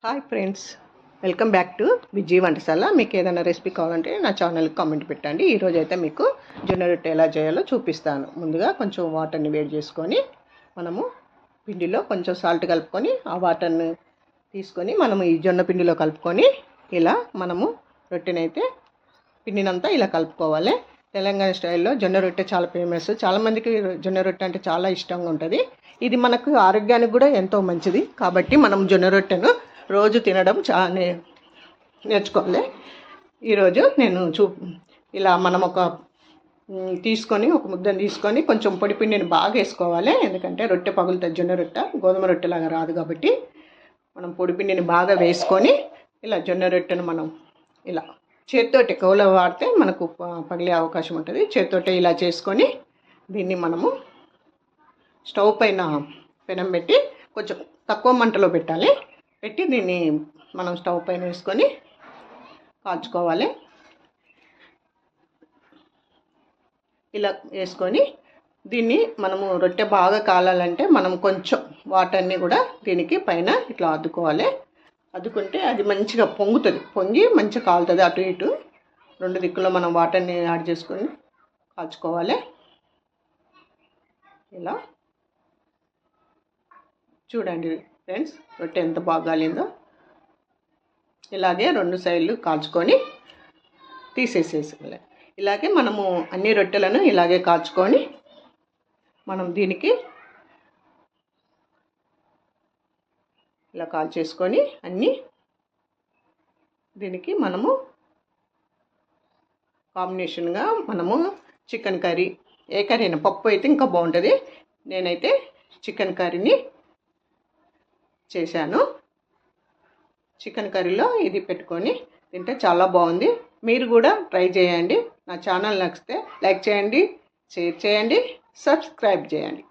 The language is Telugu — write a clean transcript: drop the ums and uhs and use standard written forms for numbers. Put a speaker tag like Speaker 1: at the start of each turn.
Speaker 1: Hi friends, welcome back to Viji Vantasala. మీకు ఏదైనా రెసిపీ కావాలంటే నా ఛానల్కి కామెంట్ పెట్టండి. ఈరోజు అయితే మీకు జొన్న రొట్టె ఎలా చేయాలో చూపిస్తాను. ముందుగా కొంచెం వాటర్ని వేడి చేసుకొని మనము పిండిలో కొంచెం సాల్ట్ కలుపుకొని ఆ వాటర్ని తీసుకొని మనము ఈ జొన్న పిండిలో కలుపుకొని ఇలా మనము రొట్టెనైతే పిండినంతా ఇలా కలుపుకోవాలి. తెలంగాణ స్టైల్లో జొన్న రొట్టె చాలా ఫేమస్. చాలామందికి జొన్న రొట్టె అంటే చాలా ఇష్టంగా ఉంటుంది. ఇది మనకు ఆరోగ్యానికి కూడా ఎంతో మంచిది. కాబట్టి మనం జొన్న రొట్టెను రోజు తినడం చాలా నేర్చుకోవాలి. ఈరోజు నేను ఇలా మనం ఒక ముద్దను తీసుకొని కొంచెం పొడి పిండిని బాగా వేసుకోవాలి. ఎందుకంటే రొట్టె పగులుతుంది, జొన్న రొట్టె గోధుమ రొట్టెలాగా రాదు. కాబట్టి మనం పొడి పిండిని బాగా వేసుకొని ఇలా జొన్న రొట్టెను మనం ఇలా చేతితోటి కౌల వాడితే మనకు పగిలే అవకాశం ఉంటుంది. చేతితోటి ఇలా చేసుకొని దీన్ని మనము స్టవ్ పైన పెనం పెట్టి కొంచెం తక్కువ మంటలో పెట్టి దీన్ని మనం స్టవ్ పైన వేసుకొని కాల్చుకోవాలి. ఇలా వేసుకొని దీన్ని మనము రొట్టె బాగా కాలాలంటే మనం కొంచెం వాటర్ని కూడా దీనికి పైన ఇట్లా అద్దుకోవాలి. అద్దుకుంటే అది మంచిగా పొంగి మంచిగా కాలుతుంది. అటు ఇటు రెండు దిక్కులో మనం వాటర్ని యాడ్ చేసుకొని కాల్చుకోవాలి. ఇలా చూడండి ఫ్రెండ్స్, రొట్టె ఎంత బాగా కాలిందో. ఇలాగే రెండు సైడ్లు కాల్చుకొని తీసేసేసుకోవాలి. ఇలాగే మనము అన్ని రొట్టెలను ఇలాగే కాల్చుకొని మనం దీనికి ఇలా కాల్చేసుకొని అన్నీ దీనికి మనము కాంబినేషన్గా మనము చికెన్ కర్రీ, ఏ కర్రీ అయినా, పప్పు అయితే ఇంకా బాగుంటుంది. నేనైతే చికెన్ కర్రీని చేశాను. చికెన్ కర్రీలో ఇది పెట్టుకొని తింటే చాలా బాగుంది. మీరు కూడా ట్రై చేయండి. నా ఛానల్ నచ్చితే లైక్ చేయండి, షేర్ చేయండి, సబ్స్క్రైబ్ చేయండి.